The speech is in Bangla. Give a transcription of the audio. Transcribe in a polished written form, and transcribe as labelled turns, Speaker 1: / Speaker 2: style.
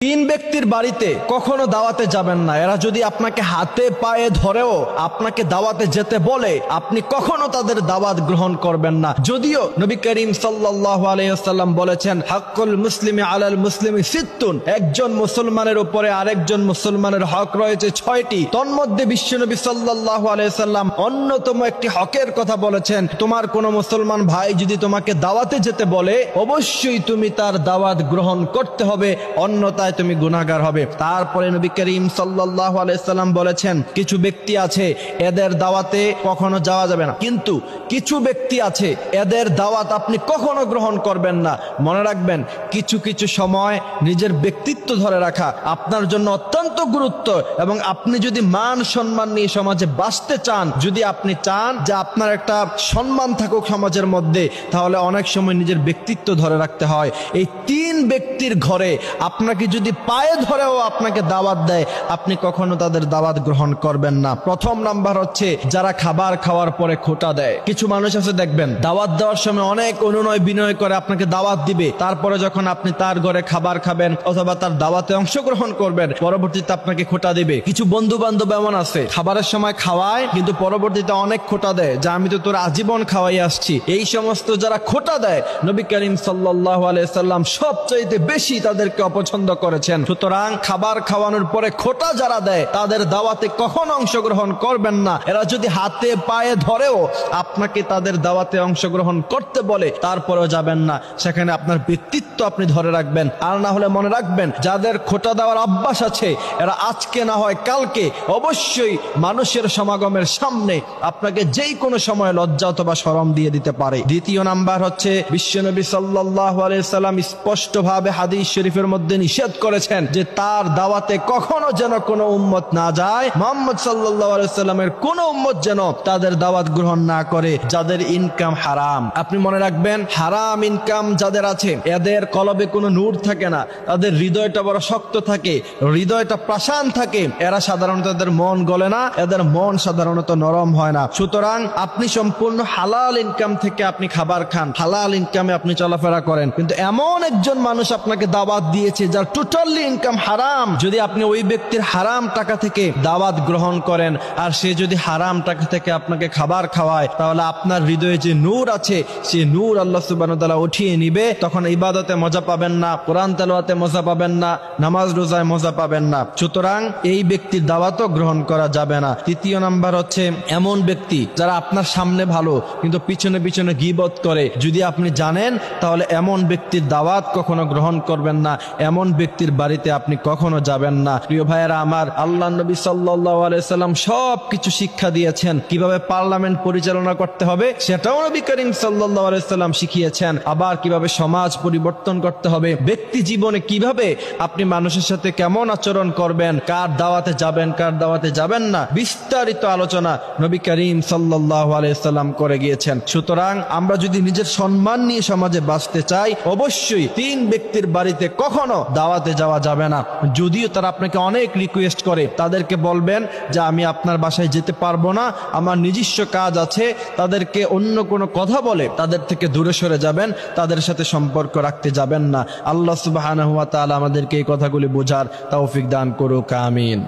Speaker 1: তিন ব্যক্তির বাড়িতে কখনো দাওয়াতে যাবেন না। এরা যদি আপনাকে হাতে পায়ে ধরেও আপনাকে দাওয়াতে যেতে বলে, আপনি কখনো তাদের দাওয়াত গ্রহণ করবেন না। যদিও নবী করিম সাল্লাল্লাহু আলাইহি ওয়াসাল্লাম বলেছেন, হাক্কুল মুসলিমি আলাল মুসলিমি সিত্তুন, একজন মুসলমানের উপরে আরেকজন মুসলমানের হক রয়েছে 6টি। তন্মধ্যে বিশ্বনবী সাল্লাল্লাহু আলাইহি ওয়াসাল্লাম অন্যতম একটি হকের কথা বলেছেন, তোমার কোন মুসলমান ভাই যদি তোমাকে দাওয়াতে যেতে বলে, অবশ্যই তুমি তার দাওয়াত গ্রহণ করতে হবে, অন্যথায় তুমি গুনাহগার হবে। তারপরে নবী করিম সাল্লাল্লাহু আলাইহি ওয়াসাল্লাম বলেছেন, কিছু ব্যক্তি আছে এদের দাওয়াতে কখনো যাওয়া যাবে না, কিন্তু কিছু ব্যক্তি আছে এদের দাওয়াত আপনি কখনো গ্রহণ করবেন না। মনে রাখবেন, কিছু কিছু সময় নিজের ব্যক্তিত্ব ধরে রাখা আপনার জন্য অত্যন্ত গুরুত্ব, এবং আপনি যদি মান সম্মান নিয়ে সমাজে বাঁচতে চান, যদি আপনি চান যে আপনার একটা সম্মান থাকুক সমাজের মধ্যে, তাহলে অনেক সময় নিজের ব্যক্তিত্ব ধরে রাখতে হয়। এই তিন ব্যক্তির ঘরে আপনাকে যদি পায়ে ধরেও আপনাকে দাওয়াত দেয়, আপনি কখনো তাদের দাওয়াত গ্রহণ করবেন না। প্রথম নাম্বার হচ্ছে যারা খাবার খাওয়ার পরে খোঁটা দেয়। কিছু মানুষ আছে দেখবেন, দাওয়াত দেওয়ার সময় অনেক অনুনয় বিনয় করে আপনাকে দাওয়াত দিবে, তারপরে যখন আপনি তার ঘরে খাবার খাবেন অথবা তার দাওয়াতে অংশগ্রহণ করবেন, পরবর্তীতে আপনাকে খোঁটা দিবে। কিছু বন্ধু বান্ধব এমন আছে, খাবারের সময় খাওয়ায় কিন্তু পরবর্তীতে অনেক খোঁটা দেয়, যে আমি তো তোর আজীবন খাওয়াই আসছি। এই সমস্ত যারা খোঁটা দেয়, নবী করিম সাল্লাল্লাহু আলাইহি ওয়াসাল্লাম সবচাইতে বেশি তাদেরকে অপছন্দ করেছেন। সুতরাং খাবার খাওয়ানোর পরে খোঁটা যারা দেয়, তাদের দাওয়াতে কখনো অংশগ্রহণ করবেন না। এরা যদি হাতে পায়ে ধরেও আপনাকে তাদের দাওয়াতে অংশগ্রহণ করতে বলে, তারপরেও যাবেন না। সেখানে আপনার ব্যক্তিত্ব আপনি ধরে রাখবেন। আর না হলে মনে রাখবেন, যাদের খোঁটা দেওয়ার অভ্যাস আছে, এরা আজকে না হয় কালকে অবশ্যই মানুষের সমাগমের সামনে আপনাকে যেই কোনো সময় লজ্জা অথবা শরম দিয়ে দিতে পারে। দ্বিতীয় নাম্বার হচ্ছে, বিশ্বনবী সাল্লাল্লাহু আলাইহি সাল্লাম স্পষ্টভাবে হাদিস শরীফের মধ্যে নিষেধ করেছেন যে তার দাওয়াতে কখনো যেন কোনো উম্মত না যায়, মুহাম্মদ সাল্লাল্লাহু আলাইহি সাল্লামের কোন উম্মত যেন তাদের দাওয়াত গ্রহণ না করে যাদের ইনকাম হারাম। আপনি মনে রাখবেন, হারাম ইনকাম যাদের আছে, এদের কলবে কোনো নূর থাকে না, তাদের হৃদয়টা বড় শক্ত থাকে, হৃদয়টা প্রাসান থাকে। এরা সাধারণত এদের মন গলে না, এদের মন সাধারণত নরম হয় না। সুতরাং আপনি সম্পূর্ণ হালাল ইনকাম থেকে আপনি খাবার খান, হালাল ইনকামে আপনি চলাফেরা করেন, কিন্তু এমন একজন মানুষ আপনাকে দাওয়াত দিয়েছে যার টোটালি ইনকাম হারাম, যদি আপনি ওই ব্যক্তির হারাম টাকা থেকে দাওয়াত গ্রহণ করেন, আর সে যদি হারাম টাকা থেকে আপনাকে খাবার খাওয়ায়, তাহলে আপনার হৃদয়ে যে নূর আছে, সে নূর আল্লাহ সুবহানাহু ওয়া তাআলা উঠিয়ে নিবে। তখন ইবাদতে মজা পাবেন না, কোরআন তেলাওয়াতে মজা পাবেন না, নামাজ রোজায় মজা পাবেন না। সুতরাং এই ব্যক্তির দাওয়াতও গ্রহণ করা যাবে না। তৃতীয় নাম্বার হচ্ছে, এমন ব্যক্তি যারা আপনার সামনে ভালো কিন্তু পিছনে পিছনে গীবত করে, যদি আপনি জানেন, তাহলে এমন ব্যক্তির দাওয়াত কখনো গ্রহণ করবেন না, এমন ব্যক্তির বাড়িতে আপনি কখনো যাবেন না। প্রিয় ভাইয়েরা আমার, আল্লাহ নবী সাল্লাল্লাহু আলাইহি সাল্লাম সবকিছু শিক্ষা দিয়েছেন। কিভাবে পার্লামেন্ট পরিচালনা করতে হবে সেটাও নবী করিম সাল্লাল্লাহু আলাইহি সাল্লাম শিখিয়েছেন। আবার কিভাবে সমাজ পরিবর্তন করতে হবে, ব্যক্তি জীবনে কিভাবে আপনি মানুষের সাথে কেমন আচরণ করবেন, কার দাওয়াতে যাবেন কার দাওয়াতে যাবেন না, বিস্তারিত আলোচনা নবী করিম সাল্লাল্লাহু আলাইহি সাল্লাম করে গিয়েছেন। সুতরাং আমরা যদি নিজের সম্মান নিয়ে সমাজে বাঁচতে চাই, অবশ্যই তিন ব্যক্তির বাড়িতে কখনো দাওয়াতে যাওয়া যাবে না। যদিও তারা আপনাকে অনেক রিকোয়েস্ট করে, তাদেরকে বলবেন যে আমি আপনার বাসায় যেতে পারবো না, আমার নিজস্ব কাজ আছে। তাদেরকে অন্য কোনো কথা বলে তাদের থেকে দূরে সরে যাবেন, তাদের সাথে সম্পর্ক রাখতে যাবেন না। আল্লাহ সুবহানাহু ওয়া তাআলা আমাদেরকে এই কথাগুলি বোঝার তৌফিক দান করুক, আমিন।